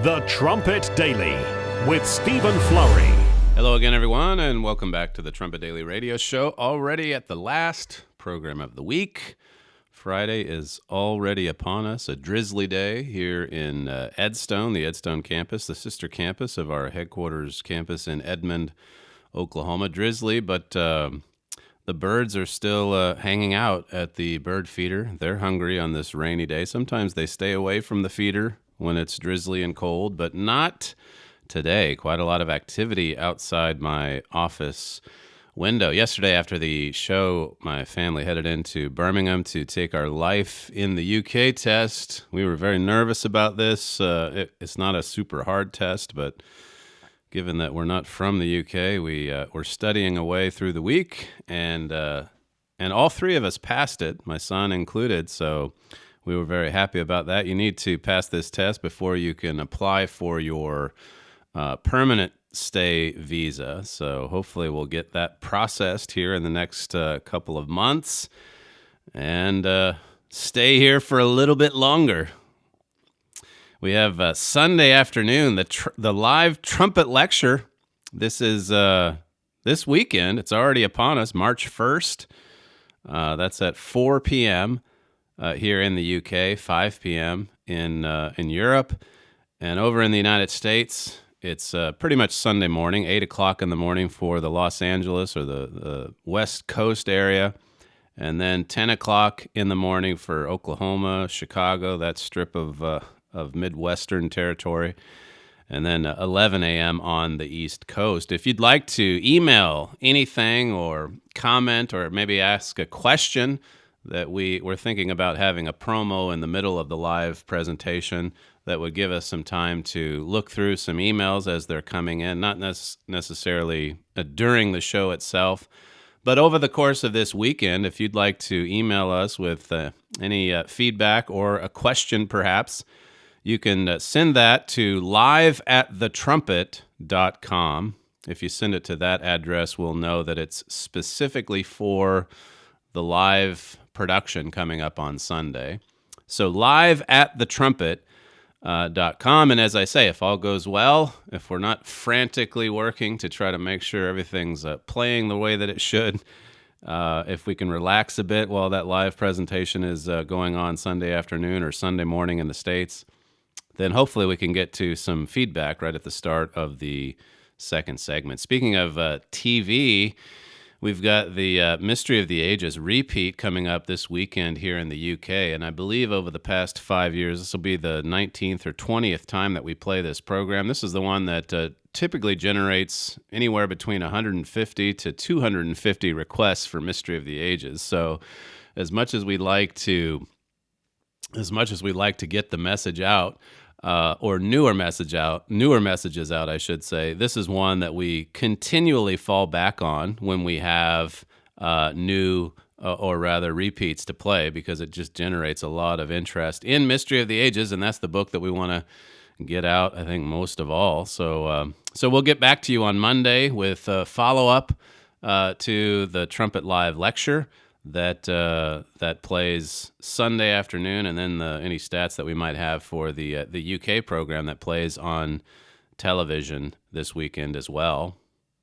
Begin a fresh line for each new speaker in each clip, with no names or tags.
The Trumpet Daily with Stephen Flurry.
Hello again, everyone, and welcome back to the Trumpet Daily radio show. Already at the last program of the week. Friday is already upon us, a drizzly day here in Edstone, the Edstone campus, the sister campus of our headquarters campus in Edmond, Oklahoma. Drizzly, but the birds are still hanging out at the bird feeder. They're hungry on this rainy day. Sometimes they stay away from the feeder when it's drizzly and cold, but not today. Quite a lot of activity outside my office window. Yesterday after the show, my family headed into Birmingham to take our Life in the UK test. We were very nervous about this. It's not a super hard test, but given that we're not from the UK, we're studying away through the week, and all three of us passed it, my son included, so we were very happy about that. You need to pass this test before you can apply for your permanent stay visa. So hopefully we'll get that processed here in the next couple of months and stay here for a little bit longer. We have Sunday afternoon, the live trumpet lecture. This is this weekend. It's already upon us, March 1st. That's at 4 p.m. Here in the UK, 5 p.m. in Europe, and over in the United States, it's pretty much Sunday morning, 8 o'clock in the morning for the Los Angeles or the West Coast area, and then 10 o'clock in the morning for Oklahoma, Chicago, that strip of Midwestern territory, and then 11 a.m. on the East Coast. If you'd like to email anything or comment or maybe ask a question, that we're thinking about having a promo in the middle of the live presentation that would give us some time to look through some emails as they're coming in, not necessarily during the show itself, but over the course of this weekend. If you'd like to email us with any feedback or a question perhaps, you can send that to live@thetrumpet.com. If you send it to that address, we'll know that it's specifically for the live production coming up on Sunday. So live@thetrumpet.com. And as I say, if all goes well, if we're not frantically working to try to make sure everything's playing the way that it should, if we can relax a bit while that live presentation is going on Sunday afternoon or Sunday morning in the States, then hopefully we can get to some feedback right at the start of the second segment. Speaking of TV, we've got the Mystery of the Ages repeat coming up this weekend here in the UK, and I believe over the past 5 years, this will be the 19th or 20th time that we play this program. This is the one that typically generates anywhere between 150 to 250 requests for Mystery of the Ages. So as much as we'd like to get the message out, or newer messages out, I should say, this is one that we continually fall back on when we have new or rather repeats to play, because it just generates a lot of interest in Mystery of the Ages, and that's the book that we want to get out, I think, most of all. So we'll get back to you on Monday with a follow-up to the Trumpet Live lecture that plays Sunday afternoon, and then any stats that we might have for the UK program that plays on television this weekend as well.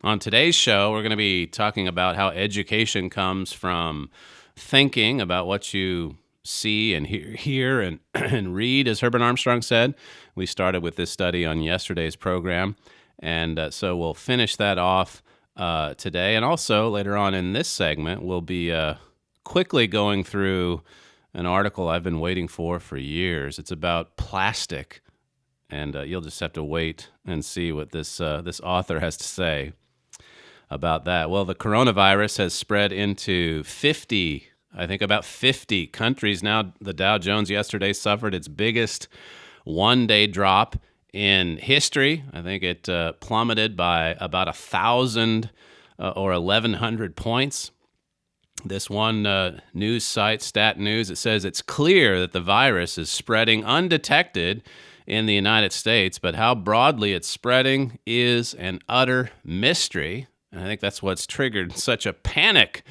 On today's show, we're going to be talking about how education comes from thinking about what you see and hear and, and read, as Herbert Armstrong said. We started with this study on yesterday's program, and so we'll finish that off today. And also, later on in this segment, we'll be quickly going through an article I've been waiting for years. It's about plastic, and you'll just have to wait and see what this author has to say about that. Well, the coronavirus has spread into about 50 countries now. The Dow Jones yesterday suffered its biggest one-day drop in history. I think it plummeted by about 1,000 or 1,100 points. This one news site, Stat News, it says it's clear that the virus is spreading undetected in the United States, but how broadly it's spreading is an utter mystery. And I think that's what's triggered such a panic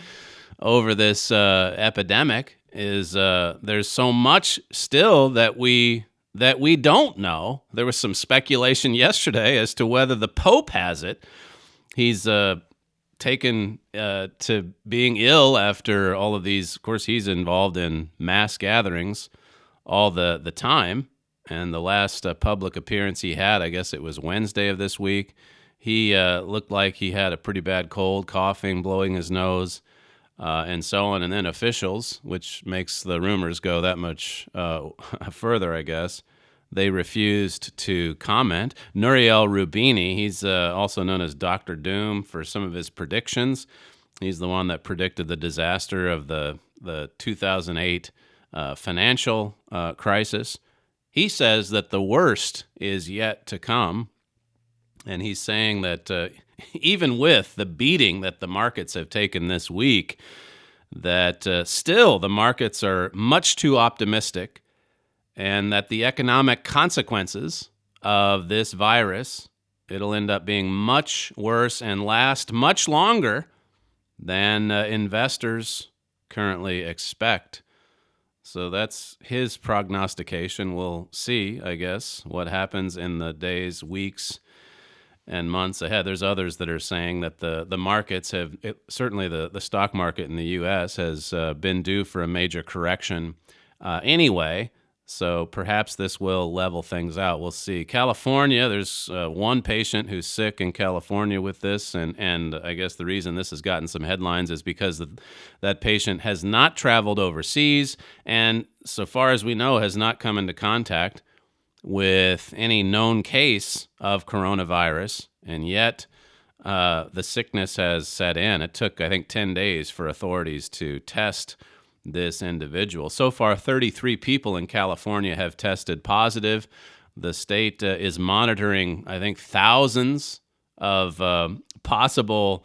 over this epidemic, is there's so much still that we that we don't know. There was some speculation yesterday as to whether the Pope has it. He's taken to being ill after all of these. Of course, he's involved in mass gatherings all the time. And the last public appearance he had, I guess it was Wednesday of this week, he looked like he had a pretty bad cold, coughing, blowing his nose, and so on. And then officials, which makes the rumors go that much further, I guess, they refused to comment. Nouriel Roubini, he's also known as Dr. Doom for some of his predictions. He's the one that predicted the disaster of the 2008 financial crisis. He says that the worst is yet to come, and he's saying that even with the beating that the markets have taken this week, that still the markets are much too optimistic, and that the economic consequences of this virus, it'll end up being much worse and last much longer than investors currently expect. So that's his prognostication. We'll see, I guess, what happens in the days, weeks, and months ahead. There's others that are saying that the markets have, certainly the stock market in the U.S. has been due for a major correction anyway. So perhaps this will level things out. We'll see. California, there's one patient who's sick in California with this, and I guess the reason this has gotten some headlines is because that patient has not traveled overseas and, so far as we know, has not come into contact with any known case of coronavirus, and yet the sickness has set in. It took, I think, 10 days for authorities to test this individual. So far, 33 people in California have tested positive. The state is monitoring, I think, thousands of possible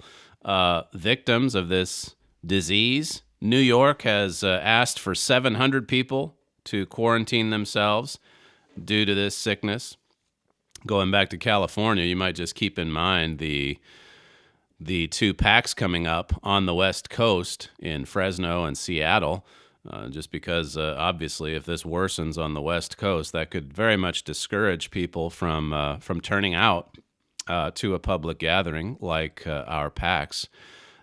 victims of this disease. New York has asked for 700 people to quarantine themselves due to this sickness. Going back to California, you might just keep in mind the two PACs coming up on the West Coast in Fresno and Seattle, just because obviously if this worsens on the West Coast, that could very much discourage people from turning out to a public gathering like our PACs.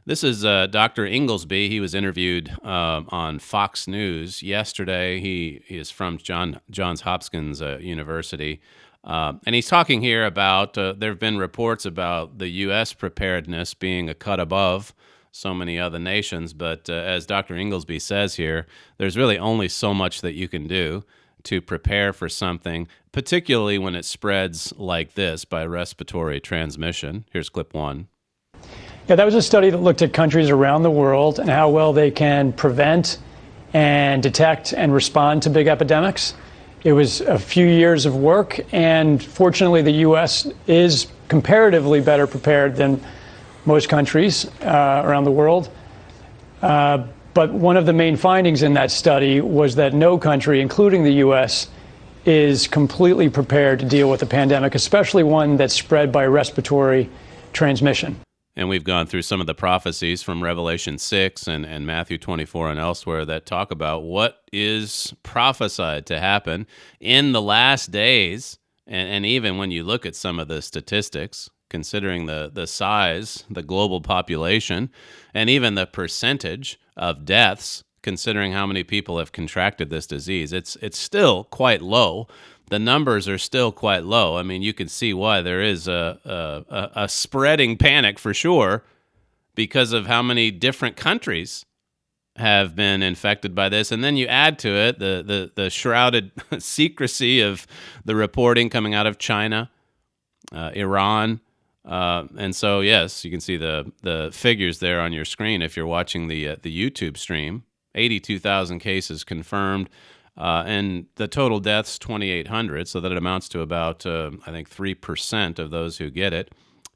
This is Dr. Inglesby. He was interviewed on Fox News yesterday. He is from Johns Hopkins University. And he's talking here about, there have been reports about the U.S. preparedness being a cut above so many other nations, but as Dr. Inglesby says here, there's really only so much that you can do to prepare for something, particularly when it spreads like this by respiratory transmission. Here's clip one.
Yeah, that was a study that looked at countries around the world and how well they can prevent and detect and respond to big epidemics. It was a few years of work, and fortunately the U.S. is comparatively better prepared than most countries around the world. But one of the main findings in that study was that no country, including the U.S., is completely prepared to deal with a pandemic, especially one that's spread by respiratory transmission.
And we've gone through some of the prophecies from Revelation 6 and Matthew 24 and elsewhere that talk about what is prophesied to happen in the last days. And even when you look at some of the statistics, considering the size, the global population, and even the percentage of deaths, considering how many people have contracted this disease, it's still quite low. The numbers are still quite low. I mean, you can see why there is a spreading panic for sure because of how many different countries have been infected by this. And then you add to it the shrouded secrecy of the reporting coming out of China, Iran. And so, yes, you can see the figures there on your screen if you're watching the YouTube stream. 82,000 cases confirmed. And the total deaths, 2,800, so that it amounts to about, I think, 3% of those who get it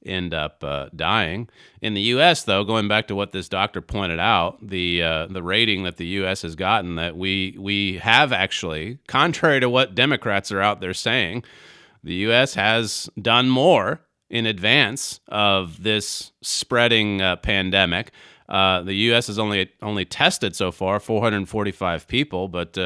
end up dying. In the U.S., though, going back to what this doctor pointed out, the rating that the U.S. has gotten, that we have actually, contrary to what Democrats are out there saying, the U.S. has done more in advance of this spreading pandemic. The U.S. has only tested so far 445 people, but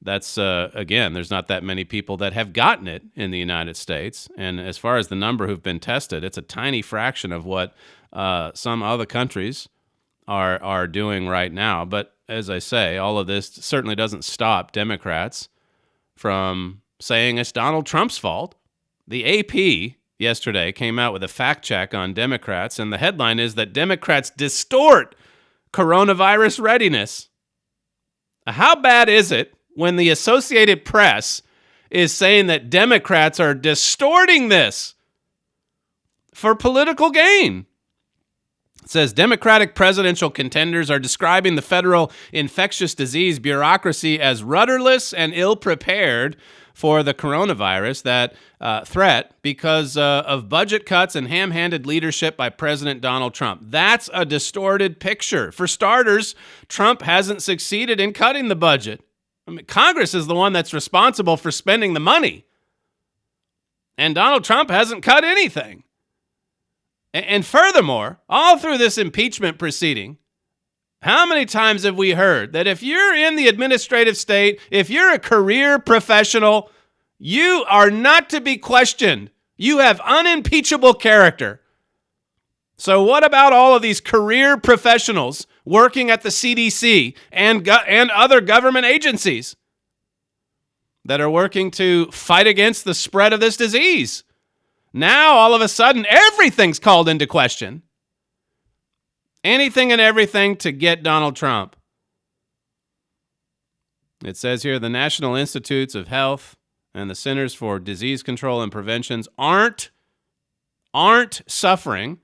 That's, again, there's not that many people that have gotten it in the United States. And as far as the number who've been tested, it's a tiny fraction of what some other countries are doing right now. But as I say, all of this certainly doesn't stop Democrats from saying it's Donald Trump's fault. The AP yesterday came out with a fact check on Democrats, and the headline is that Democrats distort coronavirus readiness. How bad is it when the Associated Press is saying that Democrats are distorting this for political gain? It says Democratic presidential contenders are describing the federal infectious disease bureaucracy as rudderless and ill-prepared for the coronavirus threat because of budget cuts and ham-handed leadership by President Donald Trump. That's a distorted picture. For starters, Trump hasn't succeeded in cutting the budget. I mean, Congress is the one that's responsible for spending the money. And Donald Trump hasn't cut anything. And furthermore, all through this impeachment proceeding, how many times have we heard that if you're in the administrative state, if you're a career professional, you are not to be questioned. You have unimpeachable character. So what about all of these career professionals working at the CDC and other government agencies that are working to fight against the spread of this disease? Now, all of a sudden, everything's called into question. Anything and everything to get Donald Trump. It says here, the National Institutes of Health and the Centers for Disease Control and Prevention aren't suffering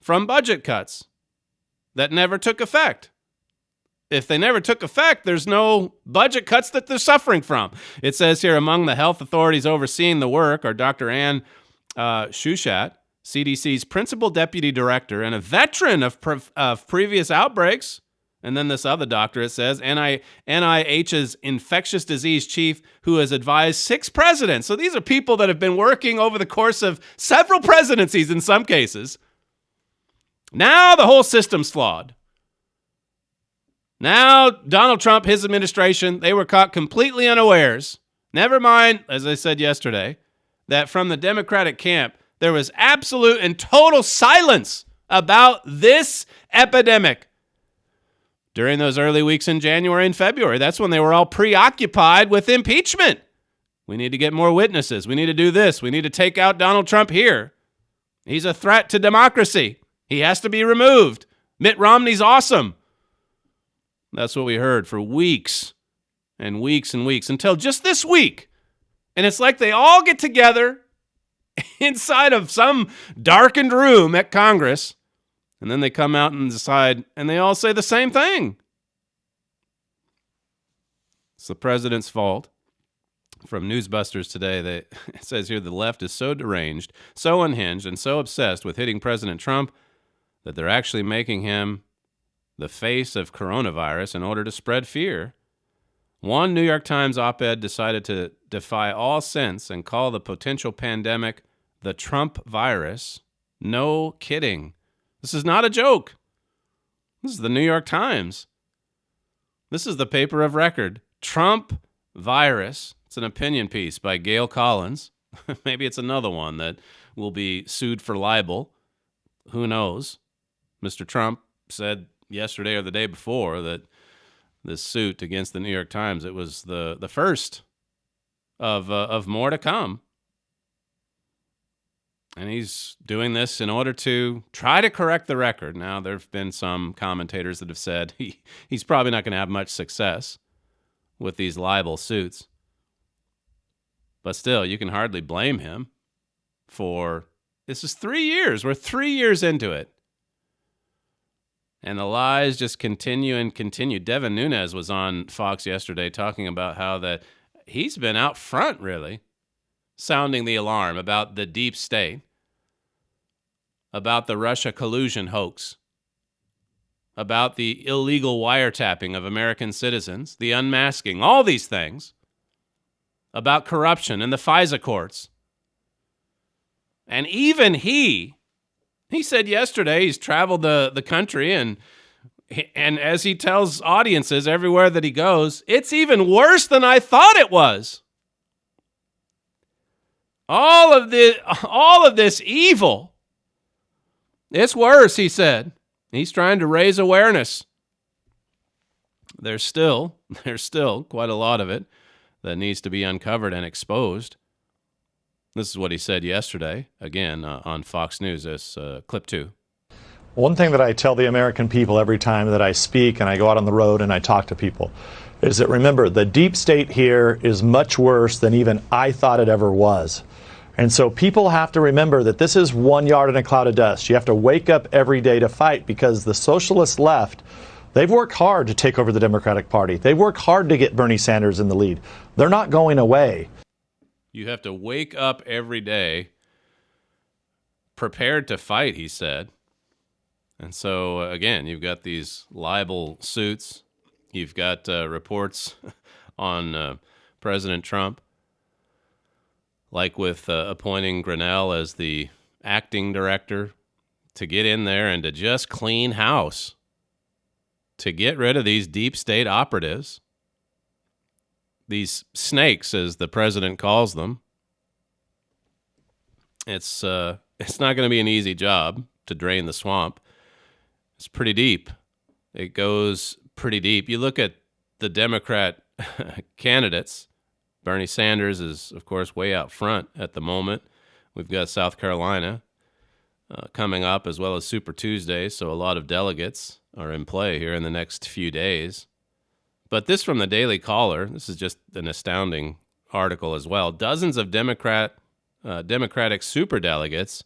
from budget cuts that never took effect. If they never took effect, there's no budget cuts that they're suffering from. It says here, among the health authorities overseeing the work are Dr. Ann Shushat, CDC's principal deputy director and a veteran of previous outbreaks. And then this other doctor, it says, NIH's infectious disease chief who has advised 6 presidents. So these are people that have been working over the course of several presidencies in some cases. Now the whole system's flawed. Now Donald Trump, his administration, they were caught completely unawares. Never mind, as I said yesterday, that from the Democratic camp, there was absolute and total silence about this epidemic during those early weeks in January and February. That's when they were all preoccupied with impeachment. We need to get more witnesses. We need to do this. We need to take out Donald Trump here. He's a threat to democracy. He has to be removed. Mitt Romney's awesome. That's what we heard for weeks and weeks and weeks until just this week. And it's like they all get together inside of some darkened room at Congress, and then they come out and decide, and they all say the same thing. It's the president's fault. From Newsbusters today, it says here the left is so deranged, so unhinged, and so obsessed with hitting President Trump that they're actually making him the face of coronavirus in order to spread fear. One New York Times op-ed decided to defy all sense and call the potential pandemic the Trump virus. No kidding. This is not a joke. This is the New York Times. This is the paper of record. Trump virus. It's an opinion piece by Gail Collins. Maybe it's another one that will be sued for libel. Who knows? Mr. Trump said yesterday or the day before that this suit against the New York Times, it was the first of more to come. And he's doing this in order to try to correct the record. Now, there have been some commentators that have said he's probably not going to have much success with these libel suits. But still, you can hardly blame him for, this is 3 years. We're 3 years into it. And the lies just continue and continue. Devin Nunes was on Fox yesterday talking about how that he's been out front, really, sounding the alarm about the deep state, about the Russia collusion hoax, about the illegal wiretapping of American citizens, the unmasking, all these things, about corruption in the FISA courts. And even he said yesterday he's traveled the country and And as he tells audiences everywhere that he goes, it's even worse than I thought it was. All of this evil, it's worse, he said. He's trying to raise awareness. There's still quite a lot of it that needs to be uncovered and exposed. This is what he said yesterday, again, on Fox News, this clip 2.
One thing that I tell the American people every time that I speak and I go out on the road and I talk to people is that, remember, the deep state here is much worse than even I thought it ever was. And so people have to remember that this is 1 yard in a cloud of dust. You have to wake up every day to fight, because the socialist left, they've worked hard to take over the Democratic Party. They've worked hard to get Bernie Sanders in the lead. They're not going away.
You have to wake up every day prepared to fight, he said. And so, again, you've got these libel suits. You've got reports on President Trump, like with appointing Grinnell as the acting director, to get in there and to just clean house, to get rid of these deep state operatives, these snakes, as the president calls them. It's not going to be an easy job to drain the swamp. It's pretty deep. It goes pretty deep. You look at the Democrat candidates. Bernie Sanders is, of course, way out front at the moment. We've got South Carolina coming up, as well as Super Tuesday, so a lot of delegates are in play here in the next few days. But this from the Daily Caller, this is just an astounding article as well. Dozens of Democratic superdelegates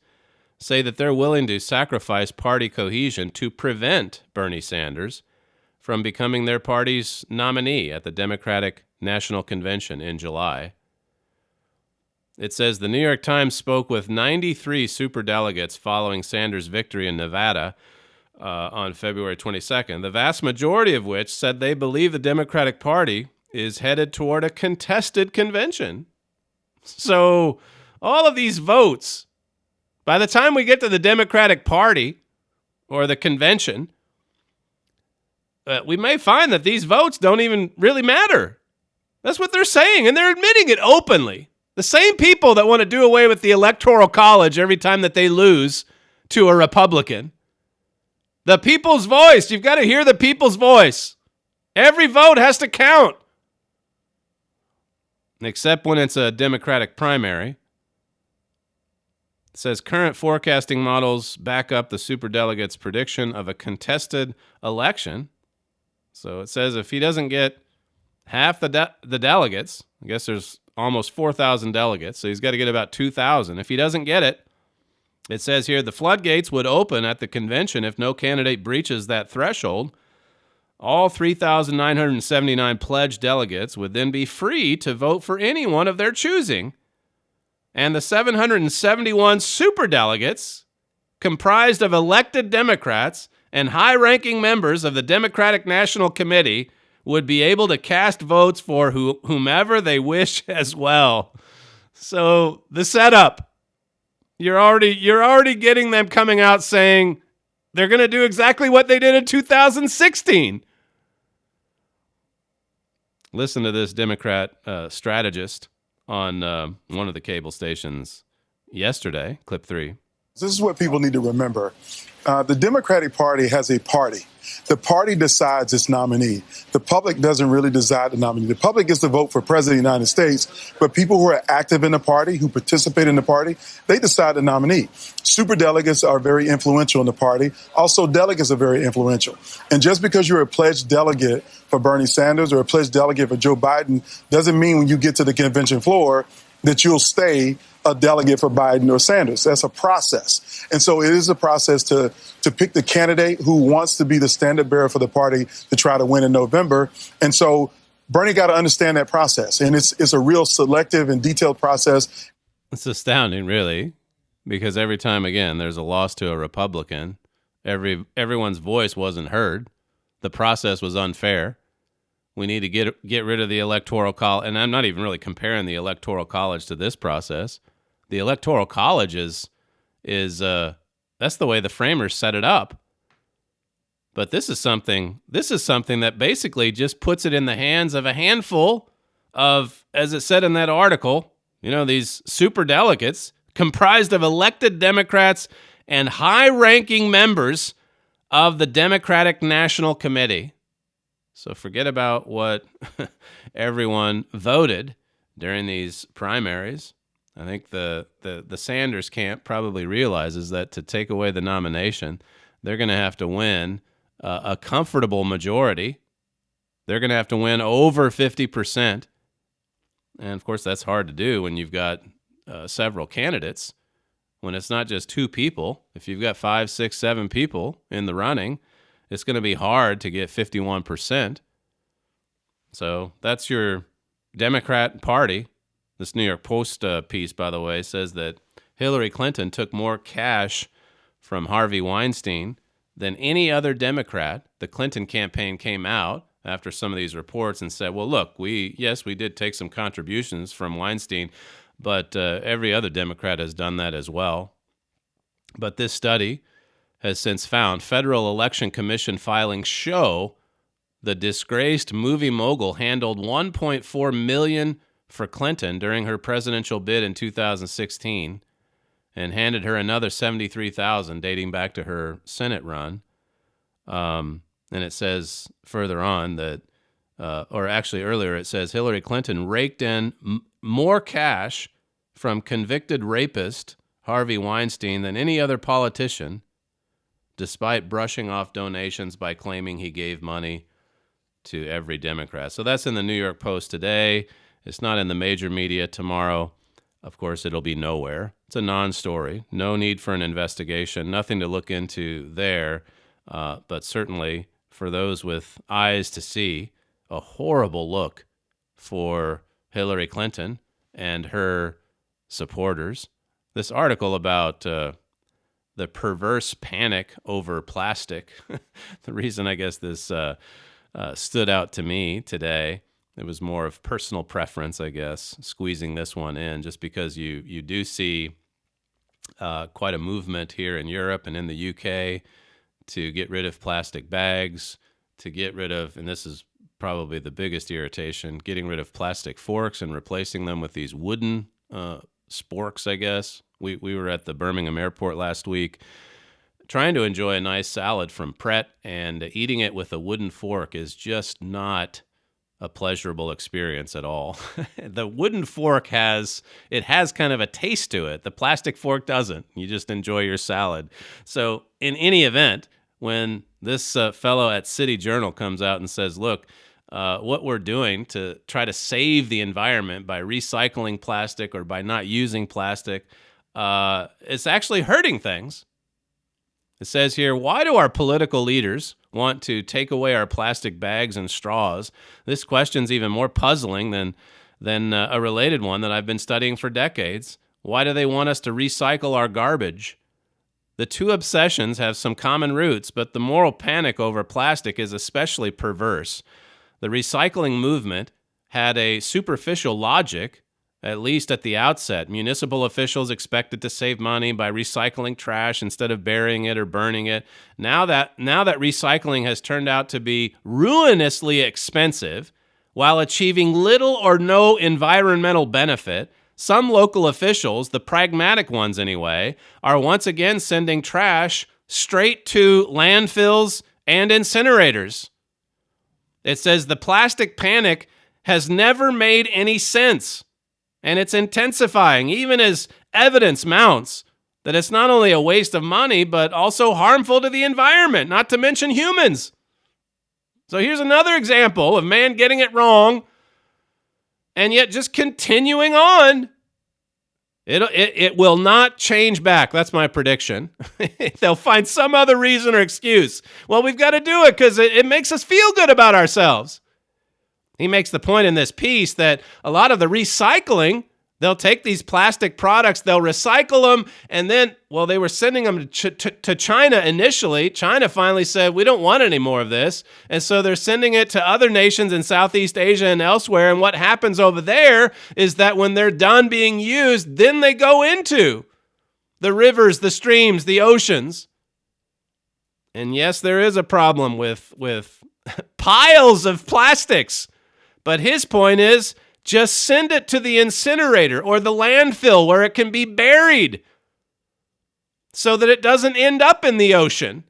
say that they're willing to sacrifice party cohesion to prevent Bernie Sanders from becoming their party's nominee at the Democratic National Convention in July. It says the New York Times spoke with 93 superdelegates following Sanders' victory in Nevada on February 22nd, the vast majority of which said they believe the Democratic Party is headed toward a contested convention. So all of these votes, by the time we get to the Democratic Party or the convention, we may find that these votes don't even really matter. That's what they're saying, and they're admitting it openly. The same people that want to do away with the Electoral College every time that they lose to a Republican. The people's voice. You've got to hear the people's voice. Every vote has to count. Except when it's a Democratic primary. It says current forecasting models back up the superdelegate's prediction of a contested election. So it says if he doesn't get half the delegates, I guess there's almost 4,000 delegates, so he's got to get about 2,000. If he doesn't get it, it says here the floodgates would open at the convention if no candidate breaches that threshold. All 3,979 pledged delegates would then be free to vote for anyone of their choosing. And the 771 superdelegates, comprised of elected Democrats and high-ranking members of the Democratic National Committee, would be able to cast votes for whomever they wish as well. So the setup, you're already getting them coming out saying they're going to do exactly what they did in 2016. Listen to this Democrat strategist on one of the cable stations yesterday, clip 3.
This is what people need to remember. The Democratic Party has a party. The party decides its nominee. The public doesn't really decide the nominee. The public gets to vote for President of the United States, but people who are active in the party, who participate in the party, they decide the nominee. Superdelegates are very influential in the party. Also, delegates are very influential. And just because you're a pledged delegate for Bernie Sanders or a pledged delegate for Joe Biden doesn't mean when you get to the convention floor that you'll stay a delegate for Biden or Sanders. That's a process. And so it is a process to pick the candidate who wants to be the standard bearer for the party to try to win in November. And so Bernie got to understand that process. And it's a real selective and detailed process.
It's astounding, really, because every time, again, there's a loss to a Republican, everyone's voice wasn't heard. The process was unfair. We need to get rid of the Electoral College. And I'm not even really comparing the Electoral College to this process. The Electoral College is that's the way the framers set it up. But this is something that basically just puts it in the hands of a handful of, as it said in that article, these super delegates comprised of elected Democrats and high-ranking members of the Democratic National Committee. So forget about what everyone voted during these primaries. I think the Sanders camp probably realizes that to take away the nomination, they're going to have to win a comfortable majority. They're going to have to win over 50%. And of course, that's hard to do when you've got several candidates. When it's not just two people, if you've got 5, 6, 7 people in the running, it's going to be hard to get 51%. So that's your Democrat Party. This New York Post piece, by the way, says that Hillary Clinton took more cash from Harvey Weinstein than any other Democrat. The Clinton campaign came out after some of these reports and said, well, look, we did take some contributions from Weinstein, but every other Democrat has done that as well. But this study has since found Federal Election Commission filings show the disgraced movie mogul handled $1.4 million for Clinton during her presidential bid in 2016 and handed her another $73,000 dating back to her Senate run. And it says further on that, or actually earlier, it says Hillary Clinton raked in more cash from convicted rapist Harvey Weinstein than any other politician, despite brushing off donations by claiming he gave money to every Democrat. So that's in the New York Post today. It's not in the major media tomorrow. Of course, it'll be nowhere. It's a non-story. No need for an investigation. Nothing to look into there. But certainly, for those with eyes to see, a horrible look for Hillary Clinton and her supporters. This article about the perverse panic over plastic, the reason I guess this stood out to me today, it was more of personal preference, I guess, squeezing this one in, just because you do see quite a movement here in Europe and in the UK to get rid of plastic bags, to get rid of, and this is probably the biggest irritation, getting rid of plastic forks and replacing them with these wooden sporks, I guess. We were at the Birmingham airport last week trying to enjoy a nice salad from Pret, and eating it with a wooden fork is just not a pleasurable experience at all. The wooden fork has kind of a taste to it. The plastic fork doesn't. You just enjoy your salad. So in any event, when this fellow at City Journal comes out and says, look, what we're doing to try to save the environment by recycling plastic or by not using plastic, it's actually hurting things. It says here, why do our political leaders want to take away our plastic bags and straws? This question's even more puzzling than a related one that I've been studying for decades. Why do they want us to recycle our garbage? The two obsessions have some common roots, but the moral panic over plastic is especially perverse. The recycling movement had a superficial logic, at least at the outset. Municipal officials expected to save money by recycling trash instead of burying it or burning it. Now that recycling has turned out to be ruinously expensive while achieving little or no environmental benefit, some local officials, the pragmatic ones anyway, are once again sending trash straight to landfills and incinerators. It says the plastic panic has never made any sense. And it's intensifying, even as evidence mounts that it's not only a waste of money, but also harmful to the environment, not to mention humans. So here's another example of man getting it wrong and yet just continuing on. It will not change back. That's my prediction. They'll find some other reason or excuse. Well, we've got to do it because it makes us feel good about ourselves. He makes the point in this piece that a lot of the recycling, they'll take these plastic products, they'll recycle them, and then, well, they were sending them to China initially. China finally said, we don't want any more of this. And so they're sending it to other nations in Southeast Asia and elsewhere. And what happens over there is that when they're done being used, then they go into the rivers, the streams, the oceans. And yes, there is a problem with piles of plastics. But his point is just send it to the incinerator or the landfill where it can be buried so that it doesn't end up in the ocean.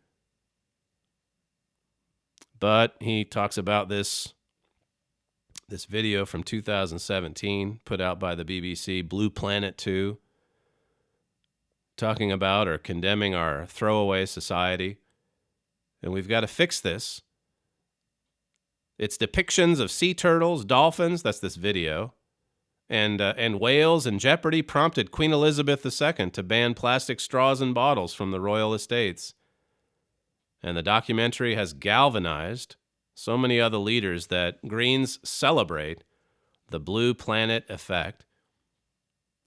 But he talks about this video from 2017 put out by the BBC, Blue Planet 2, talking about or condemning our throwaway society. And we've got to fix this. It's depictions of sea turtles, dolphins, that's this video, and whales in jeopardy prompted Queen Elizabeth II to ban plastic straws and bottles from the royal estates. And the documentary has galvanized so many other leaders that Greens celebrate the Blue Planet effect.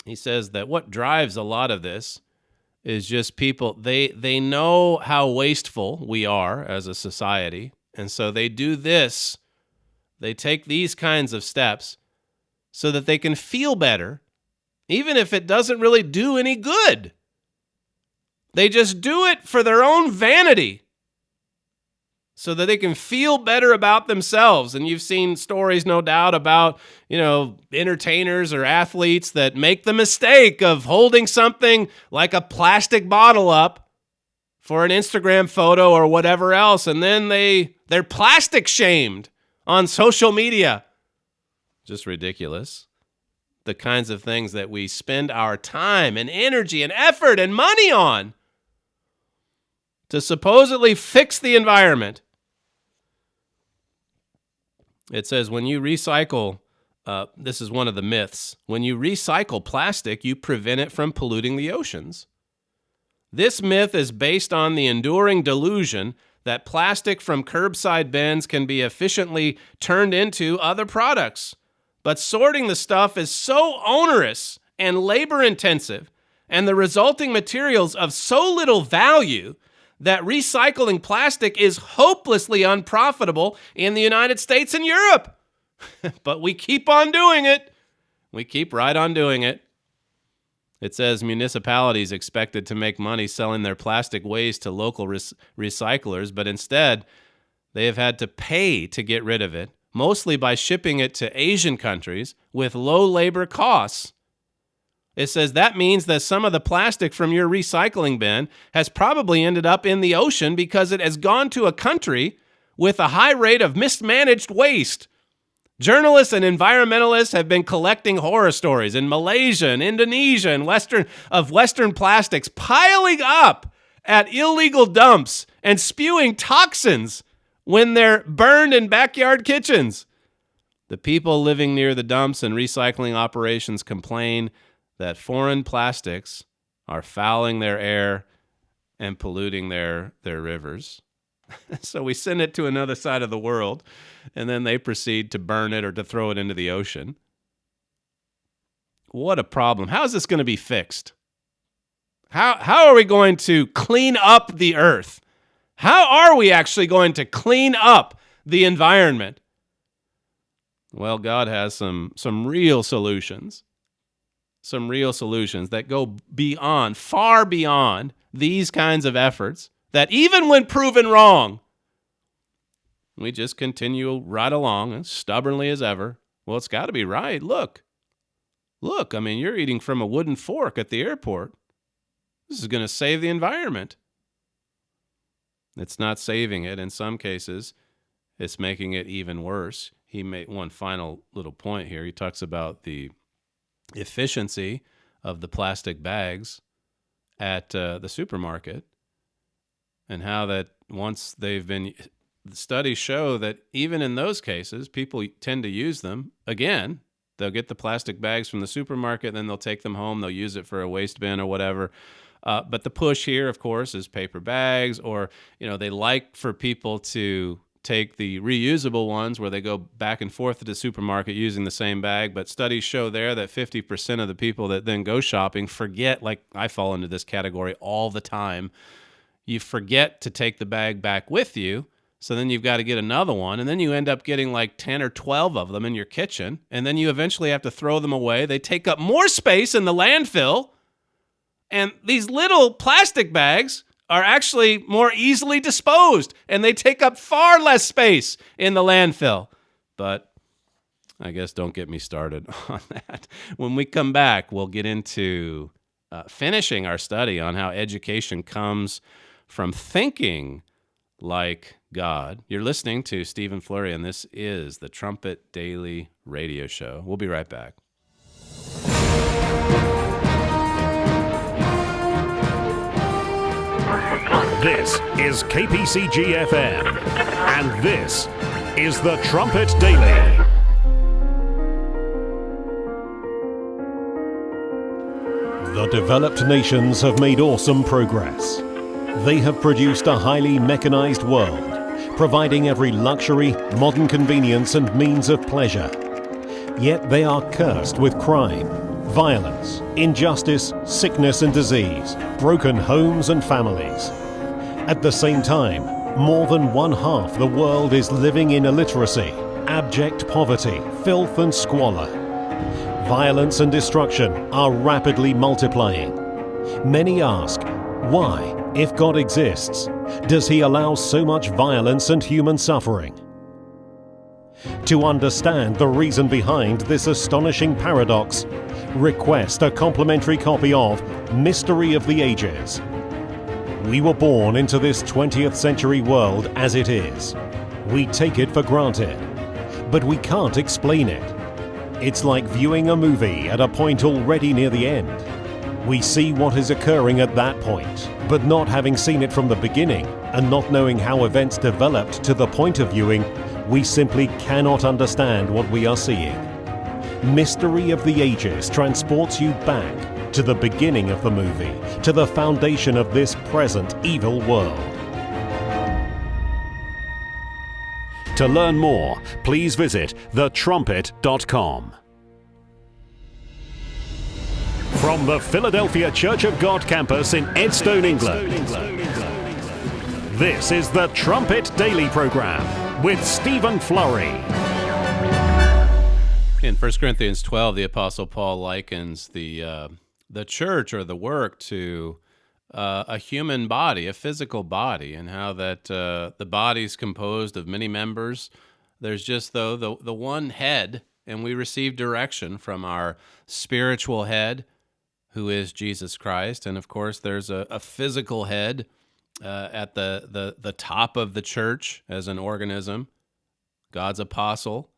He says that what drives a lot of this is just people, they know how wasteful we are as a society, and so they do this. They take these kinds of steps so that they can feel better, even if it doesn't really do any good. They just do it for their own vanity, so that they can feel better about themselves. And you've seen stories, no doubt, about, entertainers or athletes that make the mistake of holding something like a plastic bottle up for an Instagram photo or whatever else, and then they're plastic shamed on social media. Just ridiculous. The kinds of things that we spend our time and energy and effort and money on to supposedly fix the environment. It says when you recycle, this is one of the myths, when you recycle plastic, you prevent it from polluting the oceans. This myth is based on the enduring delusion that plastic from curbside bins can be efficiently turned into other products. But sorting the stuff is so onerous and labor-intensive, and the resulting materials of so little value, that recycling plastic is hopelessly unprofitable in the United States and Europe. But we keep on doing it. We keep right on doing it. It says municipalities expected to make money selling their plastic waste to local recyclers, but instead they have had to pay to get rid of it, mostly by shipping it to Asian countries with low labor costs. It says that means that some of the plastic from your recycling bin has probably ended up in the ocean because it has gone to a country with a high rate of mismanaged waste. Journalists and environmentalists have been collecting horror stories in Malaysia and Indonesia and Western plastics piling up at illegal dumps and spewing toxins when they're burned in backyard kitchens. The people living near the dumps and recycling operations complain that foreign plastics are fouling their air and polluting their rivers. So we send it to another side of the world, and then they proceed to burn it or to throw it into the ocean. What a problem. How is this going to be fixed? How are we going to clean up the earth? How are we actually going to clean up the environment? Well, God has some real solutions. Some real solutions that go beyond, far beyond these kinds of efforts, that even when proven wrong, we just continue right along as stubbornly as ever. Well, it's got to be right. Look, I mean, you're eating from a wooden fork at the airport. This is going to save the environment. It's not saving it. In some cases, it's making it even worse. He made one final little point here. He talks about the efficiency of the plastic bags at the supermarket, and how that once they've been, studies show that even in those cases, people tend to use them again. They'll get the plastic bags from the supermarket, then they'll take them home, they'll use it for a waste bin or whatever. But the push here, of course, is paper bags, or they like for people to take the reusable ones where they go back and forth to the supermarket using the same bag. But studies show there that 50% of the people that then go shopping forget, like I fall into this category all the time, you forget to take the bag back with you. So then you've got to get another one, and then you end up getting like 10 or 12 of them in your kitchen, and then you eventually have to throw them away. They take up more space in the landfill, and these little plastic bags are actually more easily disposed, and they take up far less space in the landfill. But I guess don't get me started on that. When we come back, we'll get into finishing our study on how education comes from thinking like God. You're listening to Stephen Flurry, and this is the Trumpet Daily Radio Show. We'll be right back.
This is KPCG-FM, and this is the Trumpet Daily. The developed nations have made awesome progress. They have produced a highly mechanized world, providing every luxury, modern convenience, and means of pleasure. Yet they are cursed with crime, violence, injustice, sickness and disease, broken homes and families. At the same time, more than one half the world is living in illiteracy, abject poverty, filth and squalor. Violence and destruction are rapidly multiplying. Many ask, why, if God exists, does he allow so much violence and human suffering? To understand the reason behind this astonishing paradox, request a complimentary copy of Mystery of the Ages. We were born into this 20th century world as it is. We take it for granted, but we can't explain it. It's like viewing a movie at a point already near the end. We see what is occurring at that point, but not having seen it from the beginning and not knowing how events developed to the point of viewing, we simply cannot understand what we are seeing. Mystery of the Ages transports you back to the beginning of the movie, to the foundation of this present evil world. To learn more, please visit thetrumpet.com. From the Philadelphia Church of God campus in Edstone, England, this is the Trumpet Daily program with Stephen Flurry.
In 1 Corinthians 12, the Apostle Paul likens the church or the work to a human body, a physical body, and how that the body is composed of many members. There's just, though, the one head, and we receive direction from our spiritual head, who is Jesus Christ. And, of course, there's a physical head at the top of the church as an organism, God's apostle,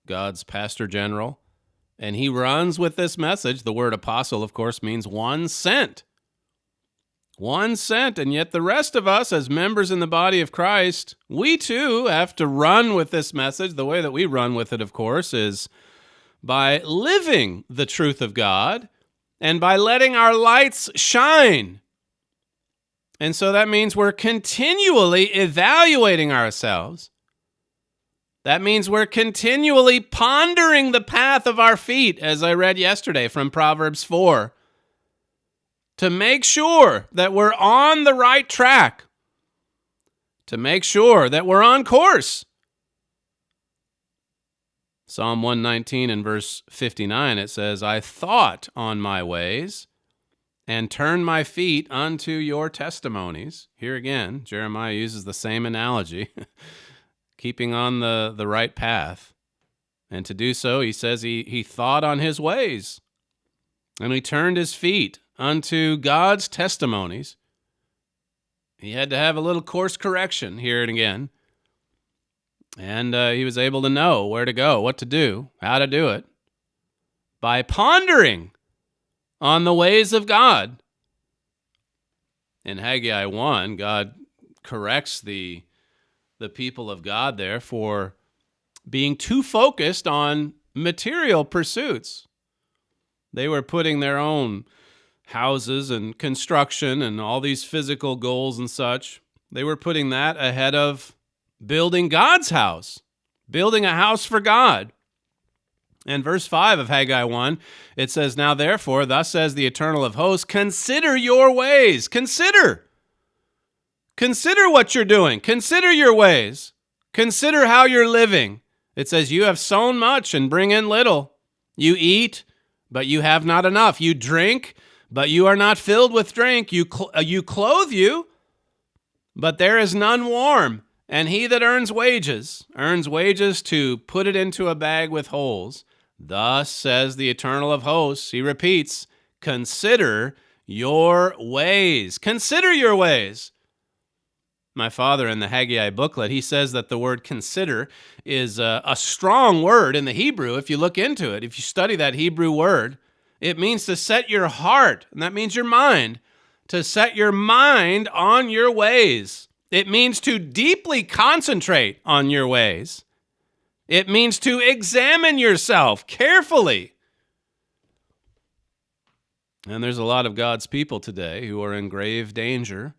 God's pastor general. And he runs with this message. The word apostle, of course, means one sent. One sent. And yet the rest of us, as members in the body of Christ, we too have to run with this message. The way that we run with it, of course, is by living the truth of God and by letting our lights shine. And so that means we're continually evaluating ourselves. That means we're continually pondering the path of our feet, as I read yesterday from Proverbs 4, to make sure that we're on the right track, to make sure that we're on course. Psalm 119 and verse 59, it says, I thought on my ways and turned my feet unto your testimonies. Here again, Jeremiah uses the same analogy. Keeping on the right path. And to do so, he says he thought on his ways, and he turned his feet unto God's testimonies. He had to have a little course correction here and again. And he was able to know where to go, what to do, how to do it, by pondering on the ways of God. In Haggai 1, God corrects the people of God there for being too focused on material pursuits. They were putting their own houses and construction and all these physical goals and such. They were putting that ahead of building God's house, building a house for God. In verse 5 of Haggai 1, it says, Now therefore, thus says the Eternal of hosts, consider your ways. Consider what you're doing. Consider your ways. Consider how you're living. It says, you have sown much and bring in little. You eat, but you have not enough. You drink, but you are not filled with drink. You clothe you, but there is none warm. And he that earns wages to put it into a bag with holes. Thus says the Eternal of hosts. He repeats, consider your ways. Consider your ways. My father in the Haggai booklet, he says that the word consider is a strong word in the Hebrew. If you look into it, if you study that Hebrew word, it means to set your heart, and that means your mind, to set your mind on your ways. It means to deeply concentrate on your ways. It means to examine yourself carefully. And there's a lot of God's people today who are in grave danger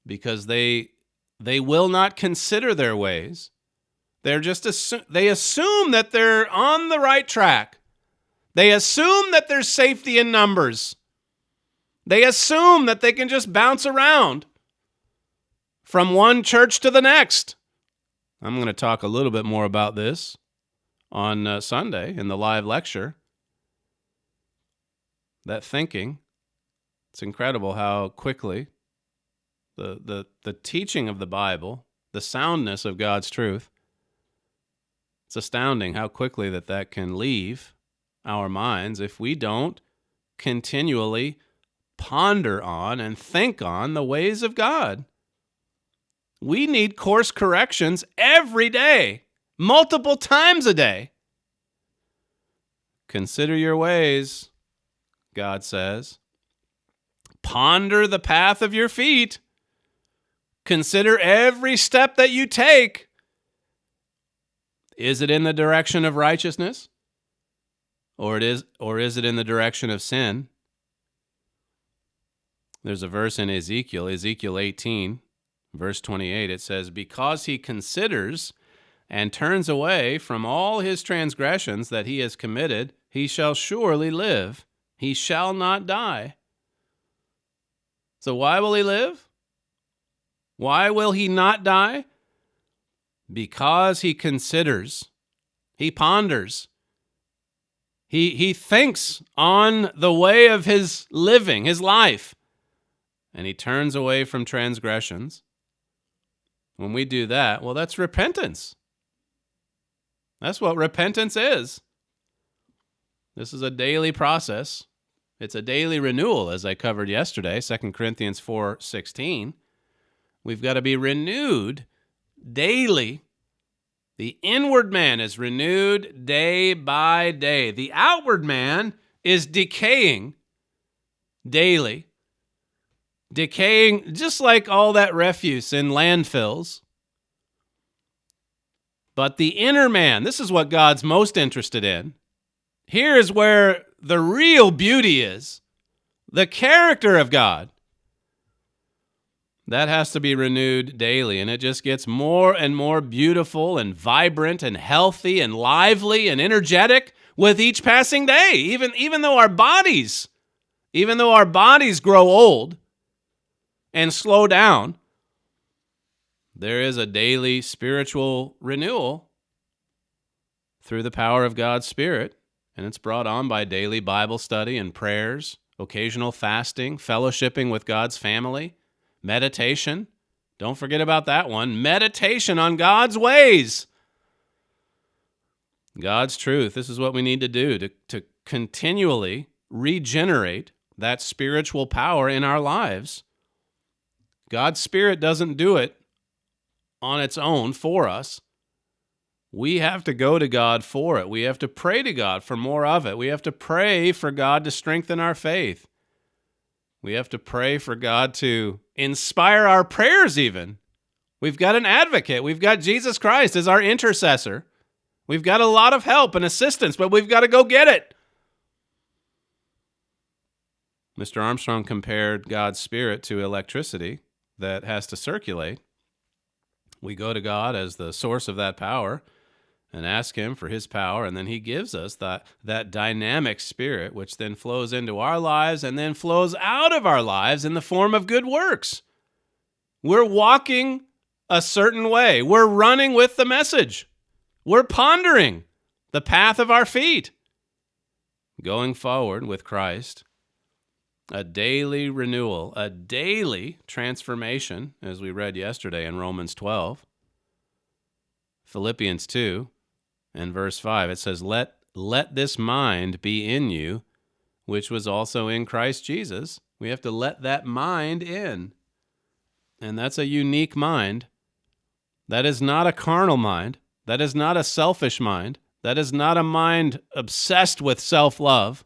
because they will not consider their ways. They're just they assume that they're on the right track. They assume that there's safety in numbers. They assume that they can just bounce around from one church to the next. I'm going to talk a little bit more about this on Sunday in the live lecture. That thinking, it's incredible how quickly the teaching of the Bible, the soundness of God's truth, it's astounding how quickly that can leave our minds if we don't continually ponder on and think on the ways of God. We need course corrections every day, multiple times a day. Consider your ways, God says. Ponder the path of your feet. Consider every step that you take. Is it in the direction of righteousness? Or is it in the direction of sin? There's a verse in Ezekiel 18, verse 28. It says, because he considers and turns away from all his transgressions that he has committed, he shall surely live. He shall not die. So why will he live? Why will he not die? Because he considers, he ponders, he thinks on the way of his living, his life, and he turns away from transgressions. When we do that, well, that's repentance. That's what repentance is. This is a daily process. It's a daily renewal, as I covered yesterday, 2 Corinthians 4:16. We've got to be renewed daily. The inward man is renewed day by day. The outward man is decaying daily. Decaying just like all that refuse in landfills. But the inner man, this is what God's most interested in. Here is where the real beauty is. The character of God. That has to be renewed daily, and it just gets more and more beautiful and vibrant and healthy and lively and energetic with each passing day. Even though our bodies grow old and slow down, there is a daily spiritual renewal through the power of God's Spirit, and it's brought on by daily Bible study and prayers, occasional fasting, fellowshipping with God's family, meditation. Don't forget about that one. Meditation on God's ways. God's truth. This is what we need to do to continually regenerate that spiritual power in our lives. God's Spirit doesn't do it on its own for us. We have to go to God for it. We have to pray to God for more of it. We have to pray for God to strengthen our faith. We have to pray for God to inspire our prayers even. We've got an advocate. We've got Jesus Christ as our intercessor. We've got a lot of help and assistance, but we've got to go get it. Mr. Armstrong compared God's Spirit to electricity that has to circulate. We go to God as the source of that power and ask him for his power, and then he gives us that dynamic spirit, which then flows into our lives and then flows out of our lives in the form of good works. We're walking a certain way. We're running with the message. We're pondering the path of our feet, going forward with Christ A daily renewal, a daily transformation, as we read yesterday in Romans 12. Philippians 2 and verse 5, it says, Let this mind be in you, which was also in Christ Jesus. We have to let that mind in. And that's a unique mind. That is not a carnal mind. That is not a selfish mind. That is not a mind obsessed with self-love.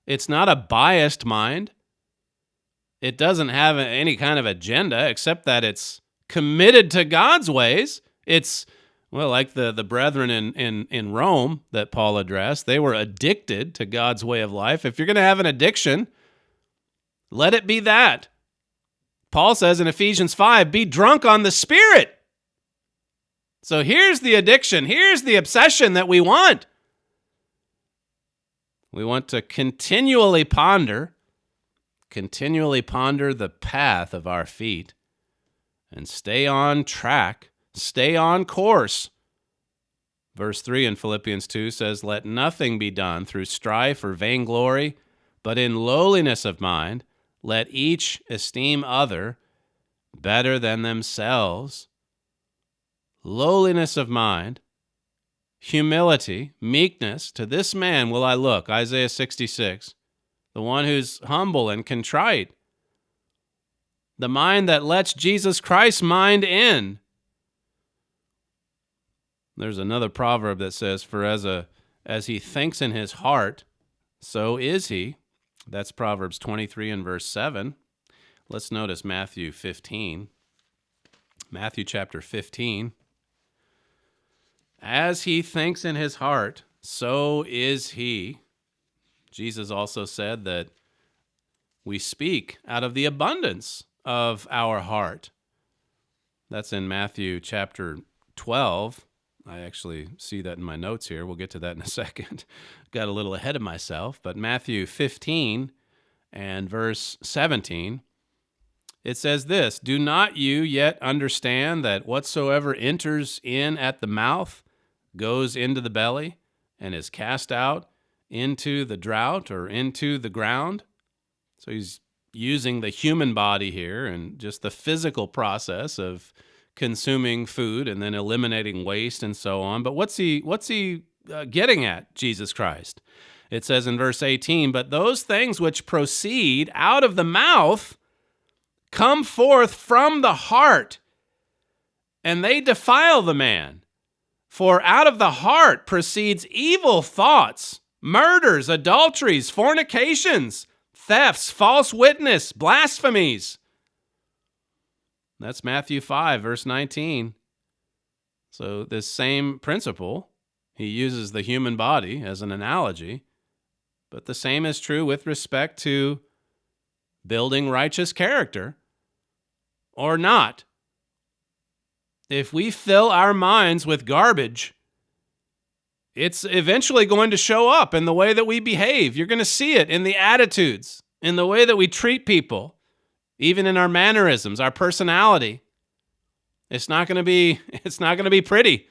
It's not a biased mind. It doesn't have any kind of agenda except that it's committed to God's ways. It's, well, like the brethren in Rome that Paul addressed. They were addicted to God's way of life. If you're going to have an addiction, let it be that. Paul says in Ephesians 5, be drunk on the Spirit. So here's the addiction. Here's the obsession that we want. We want to continually ponder the path of our feet and stay on track, stay on course. Verse 3 in Philippians 2 says, Let nothing be done through strife or vainglory, but in lowliness of mind, let each esteem other better than themselves. Lowliness of mind, humility, meekness, to this man will I look, Isaiah 66, the one who's humble and contrite, the mind that lets Jesus Christ's mind in. There's another proverb that says, For as he thinks in his heart, so is he. That's Proverbs 23 and verse 7. Let's notice Matthew 15. Matthew chapter 15. As he thinks in his heart, so is he. Jesus also said that we speak out of the abundance of our heart. That's in Matthew chapter 12. I actually see that in my notes here. We'll get to that in a second. Got a little ahead of myself. But Matthew 15 and verse 17, it says this, Do not you yet understand that whatsoever enters in at the mouth goes into the belly and is cast out into the drought or into the ground? So he's using the human body here and just the physical process of consuming food and then eliminating waste and so on. But what's he getting at, Jesus Christ? It says in verse 18, But those things which proceed out of the mouth come forth from the heart, and they defile the man. For out of the heart proceeds evil thoughts, murders, adulteries, fornications, thefts, false witness, blasphemies. That's Matthew 5, verse 19. So this same principle, he uses the human body as an analogy, but the same is true with respect to building righteous character or not. If we fill our minds with garbage, it's eventually going to show up in the way that we behave. You're going to see it in the attitudes, in the way that we treat people, even in our mannerisms, our personality. It's not going to be pretty,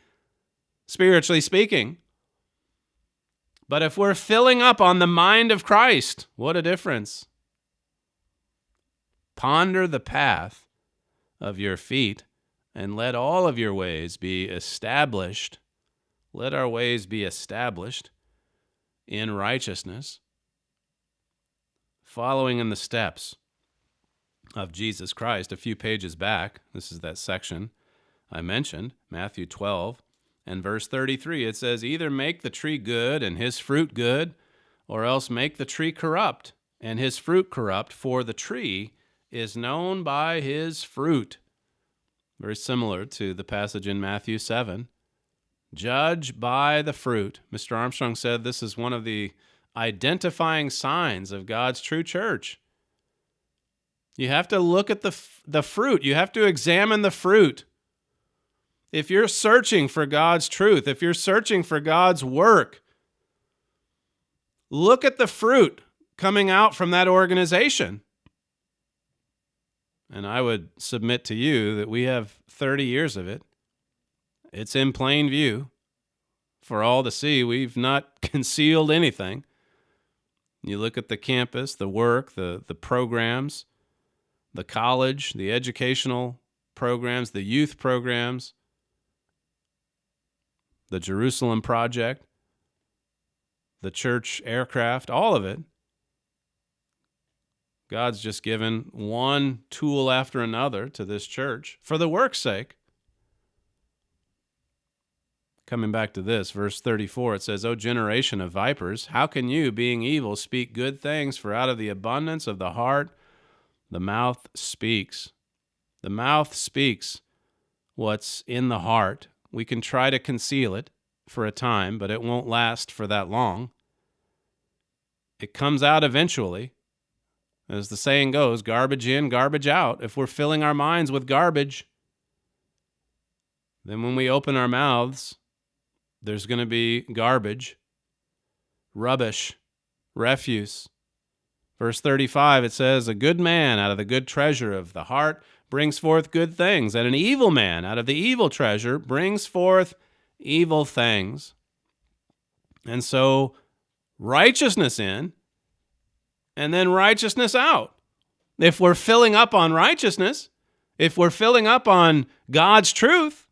spiritually speaking. But if we're filling up on the mind of Christ, what a difference. Ponder the path of your feet and let all of your ways be established. Let our ways be established in righteousness, following in the steps of Jesus Christ. A few pages back, this is that section I mentioned, Matthew 12 and verse 33. It says, Either make the tree good and his fruit good, or else make the tree corrupt and his fruit corrupt, for the tree is known by his fruit. Very similar to the passage in Matthew 7. Judge by the fruit. Mr. Armstrong said this is one of the identifying signs of God's true church. You have to look at the fruit. You have to examine the fruit. If you're searching for God's truth, if you're searching for God's work, look at the fruit coming out from that organization. And I would submit to you that we have 30 years of it. It's in plain view for all to see. We've not concealed anything. You look at the campus, the work, the programs, the college, the educational programs, the youth programs, the Jerusalem Project, the church aircraft, all of it. God's just given one tool after another to this church for the work's sake. Coming back to this, verse 34, it says, O generation of vipers, how can you, being evil, speak good things? For out of the abundance of the heart, the mouth speaks. The mouth speaks what's in the heart. We can try to conceal it for a time, but it won't last for that long. It comes out eventually. As the saying goes, garbage in, garbage out. If we're filling our minds with garbage, then when we open our mouths, there's going to be garbage, rubbish, refuse. Verse 35, it says, a good man out of the good treasure of the heart brings forth good things, and an evil man out of the evil treasure brings forth evil things. And so righteousness in, and then righteousness out. If we're filling up on righteousness, if we're filling up on God's truth,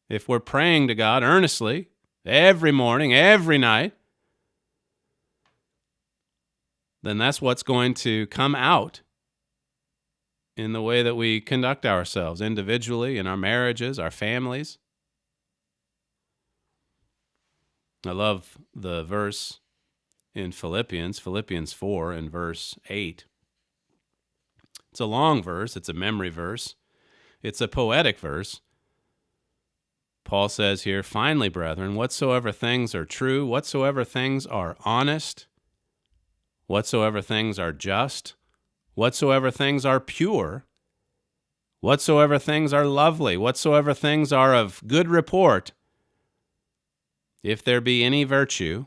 if we're praying to God earnestly every morning, every night, then that's what's going to come out in the way that we conduct ourselves individually, in our marriages, our families. I love the verse in Philippians 4 and verse 8. It's a long verse. It's a memory verse. It's a poetic verse. Paul says here, finally, brethren, whatsoever things are true, whatsoever things are honest, whatsoever things are just, whatsoever things are pure, whatsoever things are lovely, whatsoever things are of good report, if there be any virtue,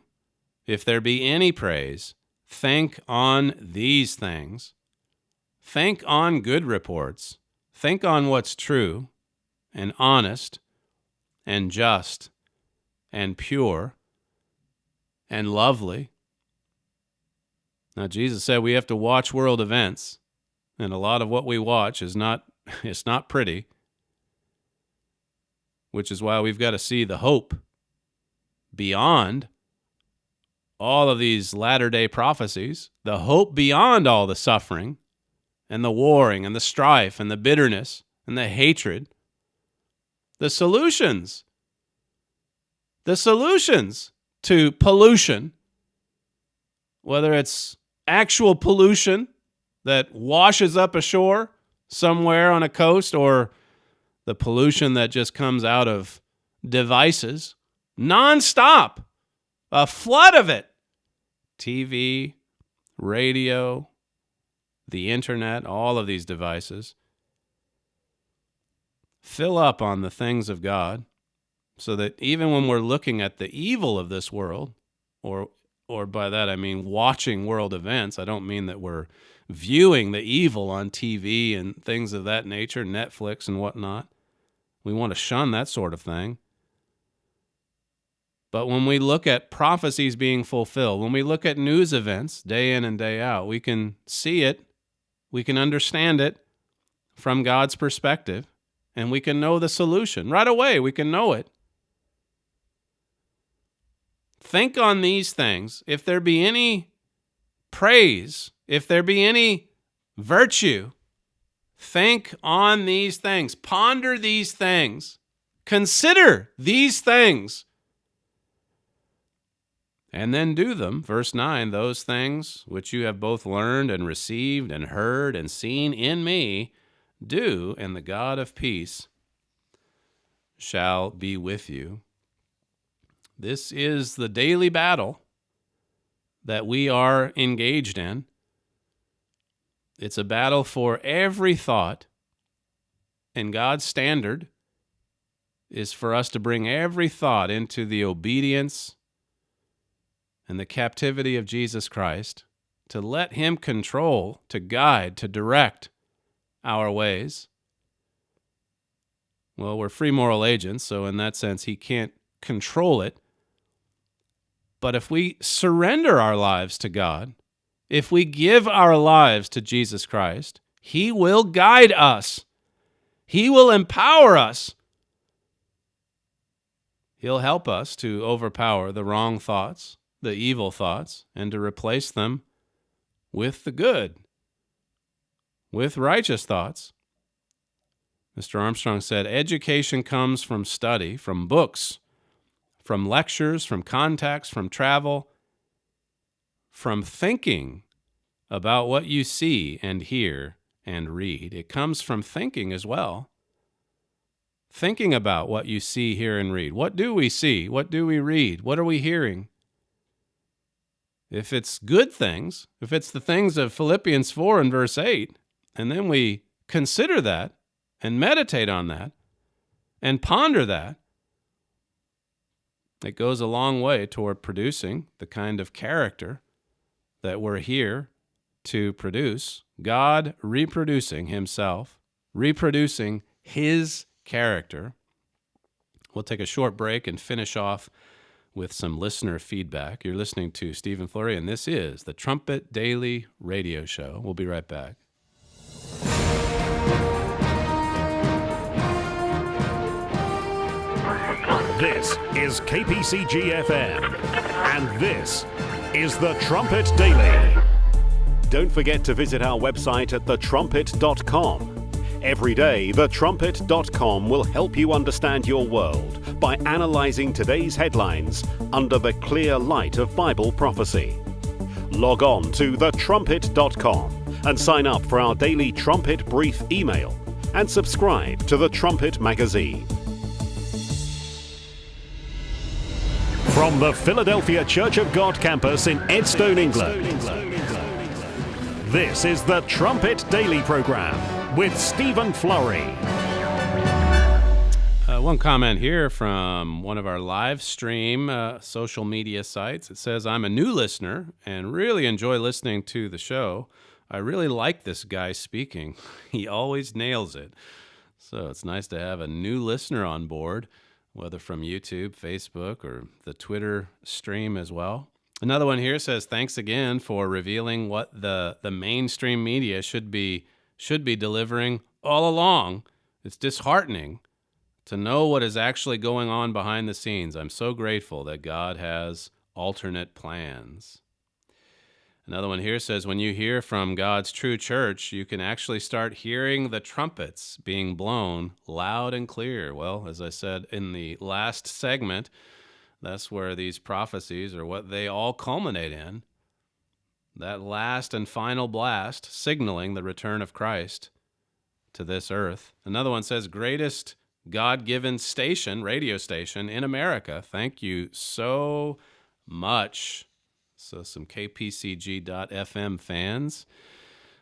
if there be any praise, think on these things. Think on good reports. Think on what's true and honest and just and pure and lovely. Now, Jesus said we have to watch world events, and a lot of what we watch is not pretty, which is why we've got to see the hope beyond all of these latter-day prophecies, the hope beyond all the suffering and the warring and the strife and the bitterness and the hatred. The solutions to pollution, whether it's actual pollution that washes up ashore somewhere on a coast, or the pollution that just comes out of devices, nonstop, a flood of it. TV, radio, the internet, all of these devices. Fill up on the things of God so that even when we're looking at the evil of this world, or by that I mean watching world events, I don't mean that we're viewing the evil on TV and things of that nature, Netflix and whatnot. We want to shun that sort of thing. But when we look at prophecies being fulfilled, when we look at news events day in and day out, we can see it, we can understand it from God's perspective, and we can know the solution. Right away, we can know it. Think on these things. If there be any praise, if there be any virtue, think on these things. Ponder these things. Consider these things. And then do them. Verse 9, those things which you have both learned and received and heard and seen in me, do, and the God of peace shall be with you. This is the daily battle that we are engaged in. It's a battle for every thought, and God's standard is for us to bring every thought into the obedience and the captivity of Jesus Christ, to let him control, to guide, to direct our ways. Well, 'Well, we're free moral agents, so in that sense, he can't control it. But if we surrender our lives to God, if we give our lives to Jesus Christ, He will guide us. He will empower us. He'll help us to overpower the wrong thoughts, the evil thoughts, and to replace them with the good, with righteous thoughts. Mr. Armstrong said, education comes from study, from books, from lectures, from contacts, from travel, from thinking about what you see and hear and read. It comes from thinking as well. Thinking about what you see, hear, and read. What do we see? What do we read? What are we hearing? If it's good things, if it's the things of Philippians 4 and verse 8, and then we consider that and meditate on that and ponder that, it goes a long way toward producing the kind of character that we're here to produce. God reproducing Himself, reproducing His character. We'll take a short break and finish off with some listener feedback. You're listening to Stephen Flurry, and this is the Trumpet Daily Radio Show. We'll be right back.
This is KPCG-FM, and this is the Trumpet Daily. Don't forget to visit our website at thetrumpet.com. Every day, thetrumpet.com will help you understand your world by analyzing today's headlines under the clear light of Bible prophecy. Log on to thetrumpet.com and sign up for our daily Trumpet Brief email and subscribe to the Trumpet magazine. From the Philadelphia Church of God campus in Edstone, England, this is the Trumpet Daily program with Stephen Flurry.
One comment here from one of our live stream social media sites. It says, I'm a new listener and really enjoy listening to the show. I really like this guy speaking. He always nails it. So it's nice to have a new listener on board, whether from YouTube, Facebook, or the Twitter stream as well. Another one here says, thanks again for revealing what the mainstream media should be delivering all along. It's disheartening to know what is actually going on behind the scenes. I'm so grateful that God has alternate plans. Another one here says, when you hear from God's true church, you can actually start hearing the trumpets being blown loud and clear. Well, as I said in the last segment, that's where these prophecies are what they all culminate in. That last and final blast signaling the return of Christ to this earth. Another one says, greatest God-given station, radio station in America. Thank you so much. So some KPCG.FM fans.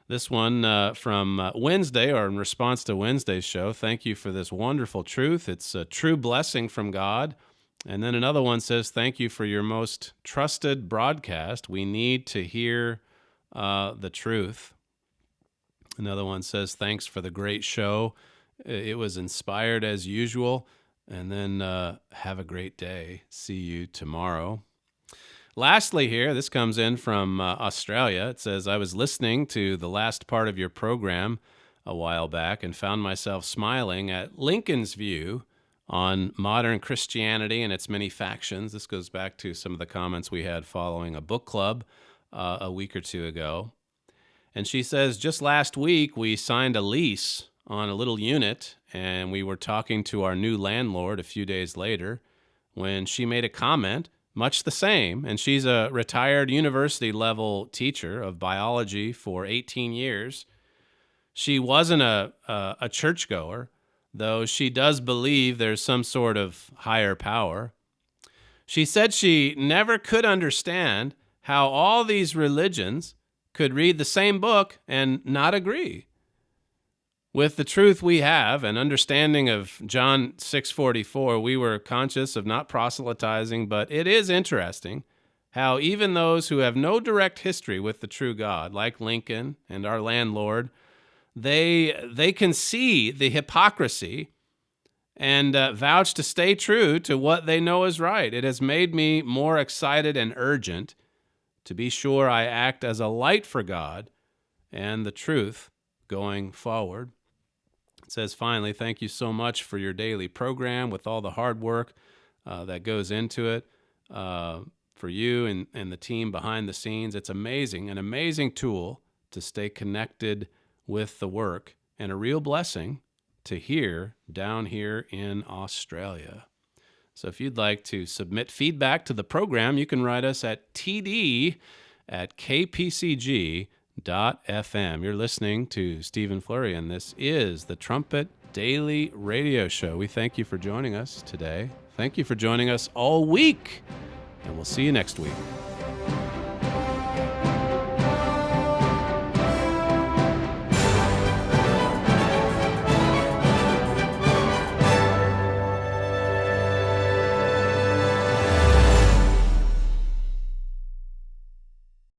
This one from Wednesday, or in response to Wednesday's show. Thank you for this wonderful truth. It's a true blessing from God. And then another one says, thank you for your most trusted broadcast. We need to hear the truth. Another one says, thanks for the great show. It was inspired as usual. And then have a great day. See you tomorrow. Lastly here, this comes in from Australia. It says, I was listening to the last part of your program a while back and found myself smiling at Lincoln's view on modern Christianity and its many factions. This goes back to some of the comments we had following a book club a week or two ago. And she says, just last week we signed a lease on a little unit, and we were talking to our new landlord a few days later when she made a comment much the same, and she's a retired university-level teacher of biology for 18 years. She wasn't a churchgoer, though she does believe there's some sort of higher power. She said she never could understand how all these religions could read the same book and not agree. With the truth we have and understanding of John 6:44, we were conscious of not proselytizing, but it is interesting how even those who have no direct history with the true God, like Lincoln and our landlord, they can see the hypocrisy and vouch to stay true to what they know is right. It has made me more excited and urgent to be sure I act as a light for God and the truth going forward. It says, finally, thank you so much for your daily program with all the hard work that goes into it. For you and the team behind the scenes, it's amazing, an amazing tool to stay connected with the work, and a real blessing to hear down here in Australia. So if you'd like to submit feedback to the program, you can write us at td@kpcg.fm. You're listening to Stephen Flurry, and this is the Trumpet Daily Radio Show. We thank you for joining us today. Thank you for joining us all week, and we'll see you next week.